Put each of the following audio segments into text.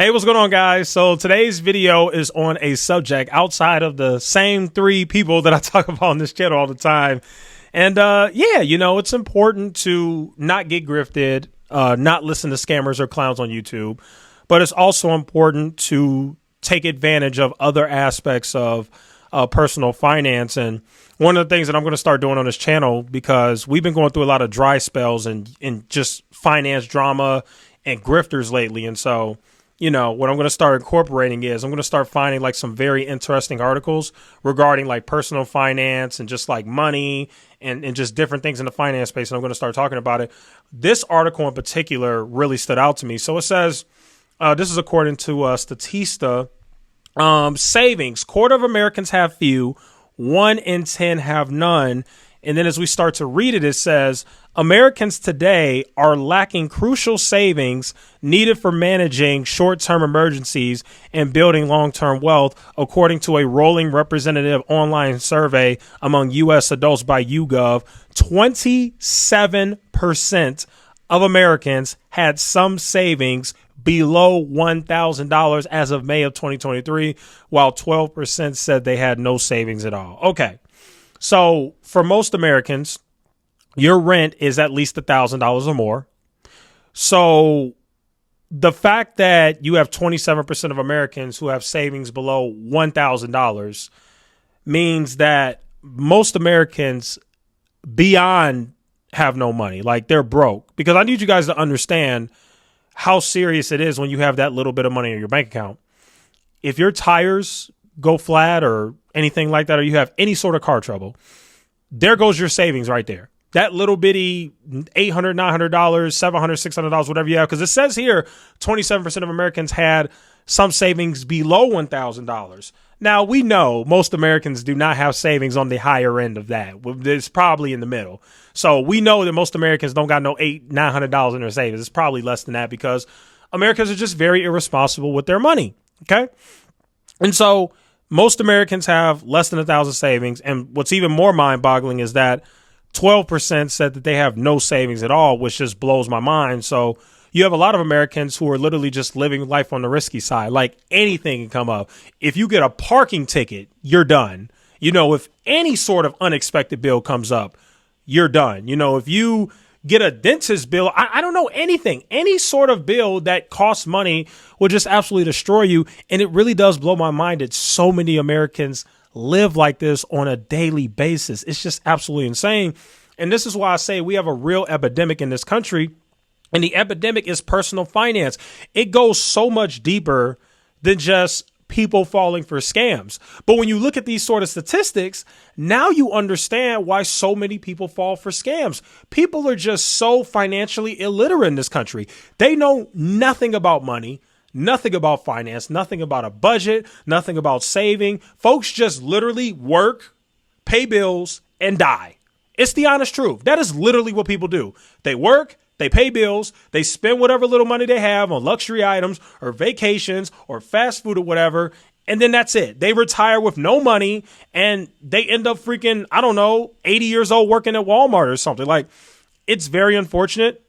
Hey, what's going on, guys? So today's video is on a subject outside of the same three people that I talk about on this channel all the time. And yeah, it's important to not get grifted, not listen to scammers or clowns on YouTube. But it's also important to take advantage of other aspects of personal finance. And one of the things that I'm going to start doing on this channel, because we've been going through a lot of dry spells and just finance drama and grifters lately. And so what I'm going to start incorporating is I'm going to start finding like some very interesting articles regarding like personal finance and just like money and just different things in the finance space. And I'm going to start talking about it. This article in particular really stood out to me. So it says, this is according to Statista, savings, quarter of Americans have few, 1 in 10 have none. And then as we start to read it, it says Americans today are lacking crucial savings needed for managing short-term emergencies and building long-term wealth, according to a rolling representative online survey among U.S. adults by YouGov. 27% of Americans had some savings below $1,000 as of May of 2023, while 12% said they had no savings at all. Okay. So for most Americans, your rent is at least $1,000 or more. So the fact that you have 27% of Americans who have savings below $1,000 means that most Americans beyond have no money, like they're broke. Because I need you guys to understand how serious it is when you have that little bit of money in your bank account. If your tires go flat or anything like that, or you have any sort of car trouble, there goes your savings right there. That little bitty $800, $900, $700, $600, whatever you have. Because it says here, 27% of Americans had some savings below $1,000. Now, we know most Americans do not have savings on the higher end of that. It's probably in the middle. So we know that most Americans don't got no $800, $900 in their savings. It's probably less than that because Americans are just very irresponsible with their money. Okay. And so most Americans have less than 1,000 savings. And what's even more mind boggling is that 12% said that they have no savings at all, which just blows my mind. So you have a lot of Americans who are literally just living life on the risky side. Like anything can come up. If you get a parking ticket, you're done. If any sort of unexpected bill comes up, you're done. If you get a dentist bill, I don't know, anything, any sort of bill that costs money will just absolutely destroy you. And it really does blow my mind that so many Americans live like this on a daily basis. It's just absolutely insane. And this is why I say we have a real epidemic in this country. And the epidemic is personal finance. It goes so much deeper than just people falling for scams. But when you look at these sort of statistics, now you understand why so many people fall for scams. People are just so financially illiterate in this country. They know nothing about money, nothing about finance, nothing about a budget, nothing about saving. Folks just literally work, pay bills, and die. It's the honest truth. That is literally what people do. They work, they pay bills, they spend whatever little money they have on luxury items or vacations or fast food or whatever, and then that's it. They retire with no money, and they end up freaking, 80 years old working at Walmart or something. Like, it's very unfortunate,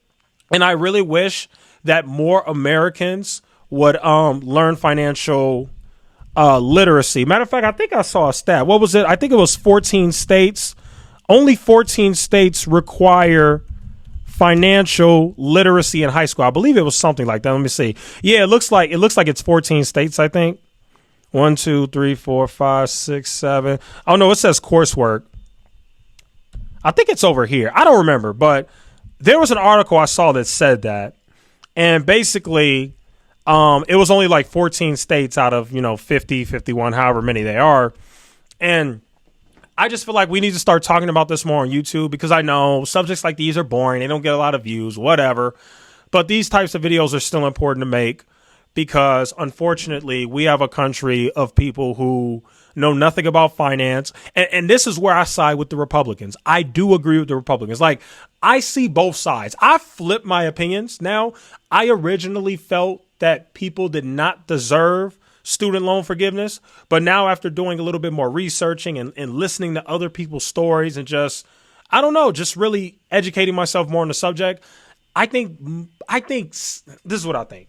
and I really wish that more Americans would learn financial literacy. Matter of fact, I think I saw a stat. What was it? I think it was 14 states. Only 14 states require financial literacy in high school. I believe it was something like that. Let me see. Yeah, it looks like it's 14 states, I think. 1, 2, 3, 4, 5, 6, 7. Oh no, it says coursework. I think it's over here. I don't remember, but there was an article I saw that said that. And basically, it was only like 14 states out of, 50, 51, however many they are. And I just feel like we need to start talking about this more on YouTube, because I know subjects like these are boring. They don't get a lot of views, whatever. But these types of videos are still important to make, because unfortunately we have a country of people who know nothing about finance. And this is where I side with the Republicans. I do agree with the Republicans. Like, I see both sides. I flip my opinions now. I originally felt that people did not deserve student loan forgiveness. But now, after doing a little bit more researching and listening to other people's stories and just really educating myself more on the subject, I think this is what I think.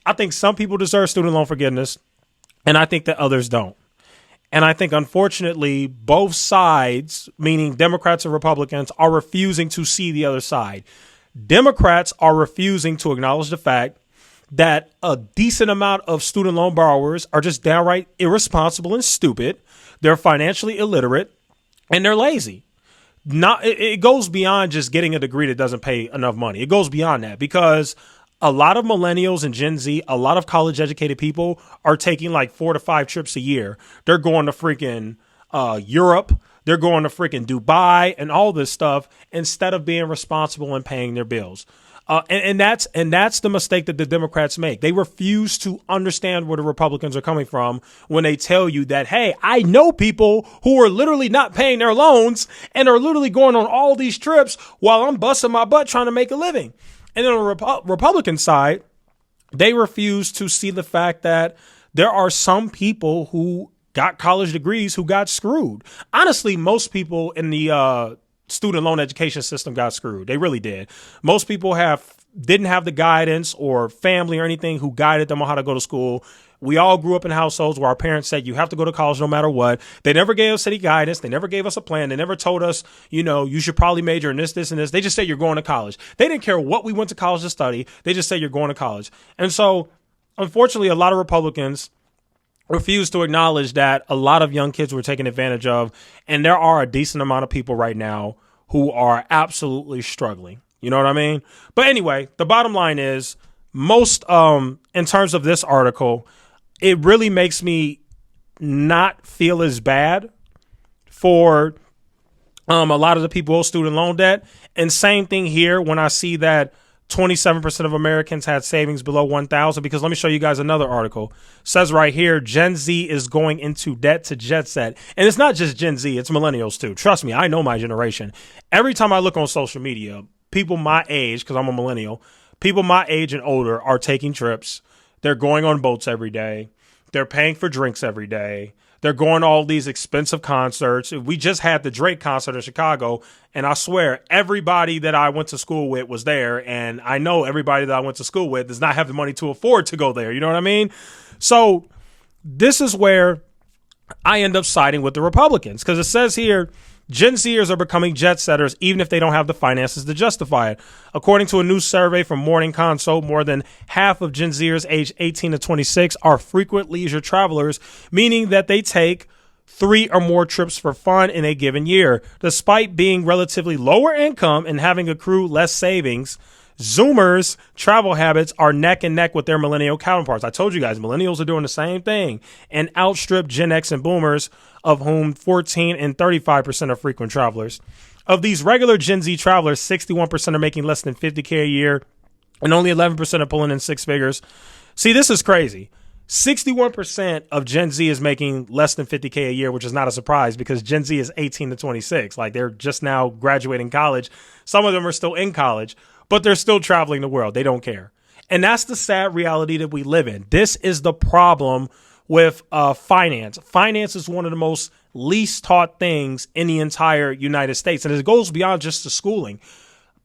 I think some people deserve student loan forgiveness, and I think that others don't. And I think, unfortunately, both sides, meaning Democrats and Republicans, are refusing to see the other side. Democrats are refusing to acknowledge the fact that a decent amount of student loan borrowers are just downright irresponsible and stupid. They're financially illiterate and they're lazy. It goes beyond just getting a degree that doesn't pay enough money. It goes beyond that because a lot of millennials and Gen Z, a lot of college educated people are taking like 4 to 5 trips a year. They're going to freaking Europe. They're going to freaking Dubai and all this stuff instead of being responsible and paying their bills. And that's the mistake that the Democrats make. They refuse to understand where the Republicans are coming from when they tell you that, hey, I know people who are literally not paying their loans and are literally going on all these trips while I'm busting my butt trying to make a living. And on the Republican side, they refuse to see the fact that there are some people who got college degrees who got screwed. Honestly, most people in the student loan education system got screwed. They really did. Most people didn't have the guidance or family or anything who guided them on how to go to school. We all grew up in households where our parents said you have to go to college no matter what. They never gave us any guidance. They never gave us a plan. They never told us, you should probably major in this, and this. They just said you're going to college. They didn't care what we went to college to study. They just said you're going to college. And so, unfortunately, a lot of Republicans refuse to acknowledge that a lot of young kids were taken advantage of. And there are a decent amount of people right now who are absolutely struggling. You know what I mean? But anyway, the bottom line is most in terms of this article, it really makes me not feel as bad for a lot of the people with student loan debt. And same thing here when I see that 27% of Americans had savings below 1,000, because let me show you guys another article. It says right here, Gen Z is going into debt to jet set. And it's not just Gen Z, it's millennials too. Trust me, I know my generation. Every time I look on social media, people my age, because I'm a millennial, people my age and older are taking trips. They're going on boats every day. They're paying for drinks every day. They're going to all these expensive concerts. We just had the Drake concert in Chicago, and I swear everybody that I went to school with was there, and I know everybody that I went to school with does not have the money to afford to go there. You know what I mean? So this is where I end up siding with the Republicans, because it says here, Gen Zers are becoming jet setters even if they don't have the finances to justify it. According to a new survey from Morning Consult, more than half of Gen Zers aged 18 to 26 are frequent leisure travelers, meaning that they take 3 or more trips for fun in a given year. Despite being relatively lower income and having accrued less savings, Zoomers' travel habits are neck and neck with their millennial counterparts. I told you guys, millennials are doing the same thing and outstrip Gen X and Boomers, of whom 14 and 35% are frequent travelers. Of these regular Gen Z travelers, 61% are making less than $50K a year, and only 11% are pulling in 6 figures. See, this is crazy. 61% of Gen Z is making less than $50K a year, which is not a surprise because Gen Z is 18 to 26. Like, they're just now graduating college. Some of them are still in college, but they're still traveling the world. They don't care. And that's the sad reality that we live in. This is the problem with finance. Finance is one of the most least taught things in the entire United States. And it goes beyond just the schooling.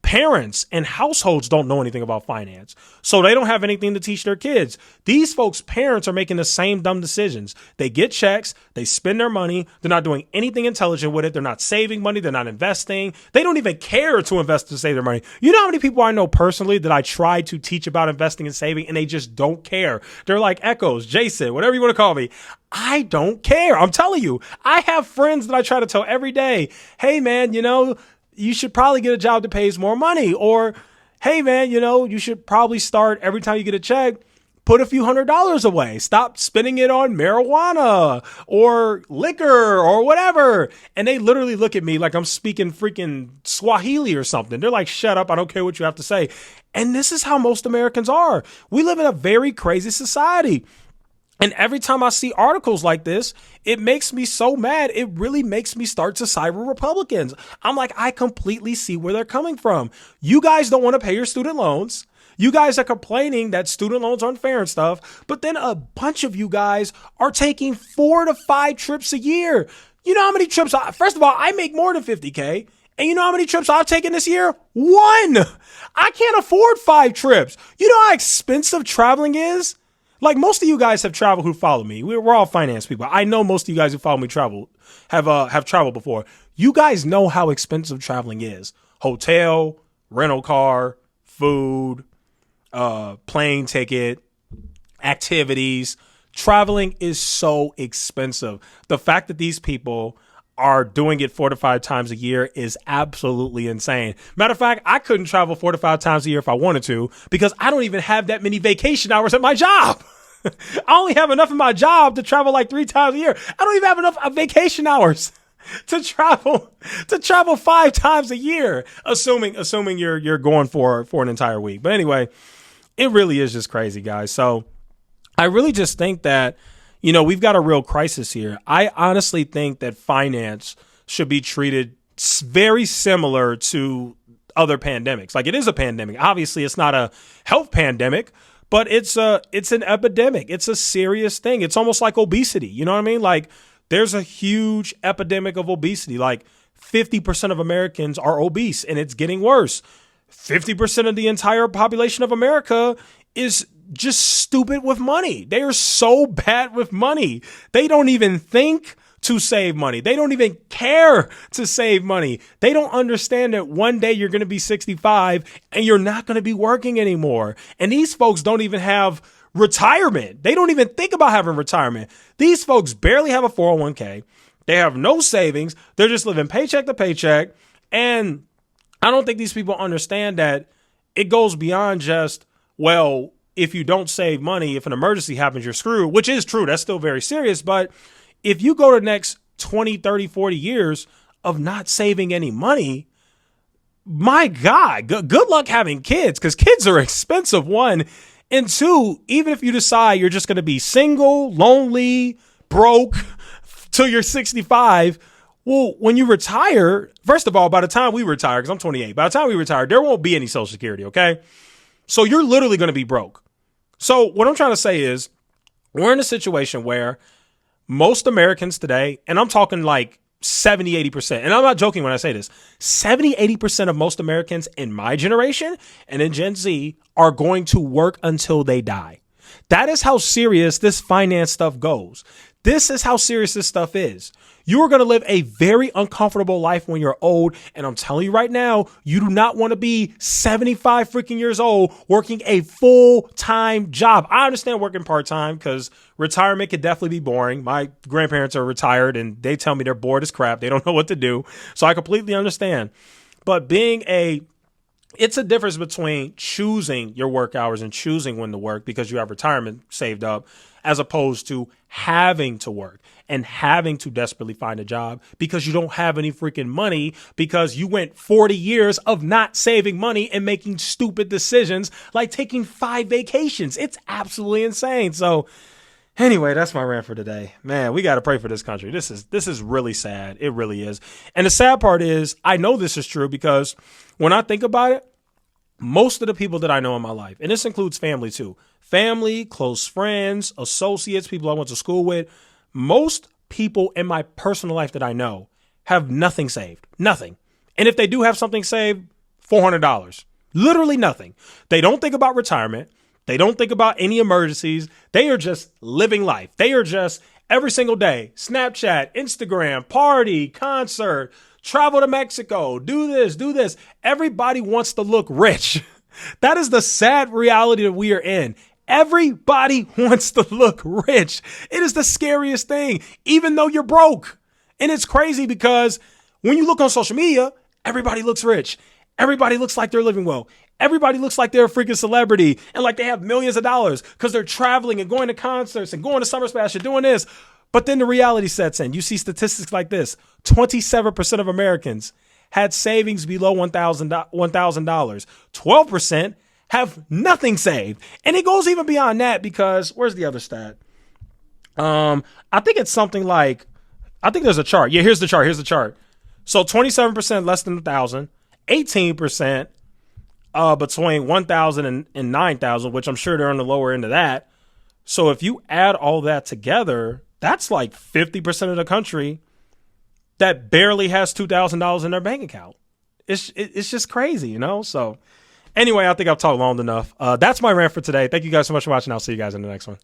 Parents and households don't know anything about finance, so they don't have anything to teach their kids. These folks' parents are making the same dumb decisions. They get checks, they spend their money, they're not doing anything intelligent with it, they're not saving money, they're not investing, they don't even care to invest to save their money. You know how many people I know personally that I try to teach about investing and saving and they just don't care? They're like Echoes, Jason, whatever you want to call me. I don't care. I'm telling you, I have friends that I try to tell every day, hey man, you should probably get a job that pays more money. Or, hey, man, you should probably start every time you get a check, put a few $100s away. Stop spending it on marijuana or liquor or whatever. And they literally look at me like I'm speaking freaking Swahili or something. They're like, shut up. I don't care what you have to say. And this is how most Americans are. We live in a very crazy society. And every time I see articles like this, it makes me so mad. It really makes me start to side with Republicans. I'm like, I completely see where they're coming from. You guys don't want to pay your student loans. You guys are complaining that student loans are unfair and stuff. But then a bunch of you guys are taking 4 to 5 trips a year. You know how many trips? First of all, I make more than 50K. And you know how many trips I've taken this year? 1. I can't afford 5 trips. You know how expensive traveling is? Like most of you guys have traveled who follow me. We're all finance people. I know most of you guys who follow me have traveled before. You guys know how expensive traveling is. Hotel, rental car, food, plane ticket, activities. Traveling is so expensive. The fact that these people are doing it 4 to 5 times a year is absolutely insane. Matter of fact, I couldn't travel 4 to 5 times a year if I wanted to because I don't even have that many vacation hours at my job. I only have enough in my job to travel like 3 times a year. I don't even have enough vacation hours to travel 5 times a year, assuming you're going for an entire week. But anyway, it really is just crazy, guys. So I really just think that, we've got a real crisis here. I honestly think that finance should be treated very similar to other pandemics. Like, it is a pandemic. Obviously, it's not a health pandemic, but it's an epidemic. It's a serious thing. It's almost like obesity. You know what I mean? Like, there's a huge epidemic of obesity. Like 50% of Americans are obese, and it's getting worse. 50% of the entire population of America is just stupid with money. They are so bad with money. They don't even think to save money. They don't even care to save money. They don't understand that one day you're going to be 65 and you're not going to be working anymore. And these folks don't even have retirement. They don't even think about having retirement. These folks barely have a 401k. They have no savings. They're just living paycheck to paycheck. And I don't think these people understand that it goes beyond just, well, if you don't save money, if an emergency happens, you're screwed, which is true. That's still very serious. But if you go to the next 20, 30, 40 years of not saving any money, my God, good luck having kids, because kids are expensive, one. And two, even if you decide you're just going to be single, lonely, broke till you're 65, well, when you retire, first of all, by the time we retire, because I'm 28, by the time we retire, there won't be any Social Security, okay? So you're literally going to be broke. So what I'm trying to say is we're in a situation where most Americans today, and I'm talking like 70, 80%, and I'm not joking when I say this, 70, 80% of most Americans in my generation and in Gen Z are going to work until they die. That is how serious this finance stuff goes. This is how serious this stuff is. You are going to live a very uncomfortable life when you're old. And I'm telling you right now, you do not want to be 75 freaking years old working a full-time job. I understand working part-time because retirement could definitely be boring. My grandparents are retired and they tell me they're bored as crap. They don't know what to do. So I completely understand. But it's a difference between choosing your work hours and choosing when to work because you have retirement saved up, as opposed to having to work and having to desperately find a job because you don't have any freaking money because you went 40 years of not saving money and making stupid decisions like taking 5 vacations. It's absolutely insane. So anyway, that's my rant for today. Man, we got to pray for this country. This is really sad. It really is. And the sad part is I know this is true because when I think about it, most of the people that I know in my life, and this includes family too, family, close friends, associates, people I went to school with, most people in my personal life that I know have nothing saved, nothing. And if they do have something saved, $400, literally nothing. They don't think about retirement. They don't think about any emergencies. They are just living life. They are just every single day, Snapchat, Instagram, party, concert, travel to Mexico, do this, do this. Everybody wants to look rich. That is the sad reality that we are in. Everybody wants to look rich. It is the scariest thing, even though you're broke. And it's crazy because when you look on social media, everybody looks rich. Everybody looks like they're living well. Everybody looks like they're a freaking celebrity and like they have millions of dollars because they're traveling and going to concerts and going to Summer Splash and doing this. But then the reality sets in. You see statistics like this. 27% of Americans had savings below $1,000. 12% have nothing saved. And it goes even beyond that because where's the other stat? I think it's something like, I think there's a chart. Yeah, here's the chart. So 27% less than 1,000, 18% between 1,000 and 9,000, which I'm sure they're on the lower end of that. So if you add all that together, that's like 50% of the country that barely has $2,000 in their bank account. It's just crazy, you know? So anyway, I think I've talked long enough. That's my rant for today. Thank you guys so much for watching. I'll see you guys in the next one.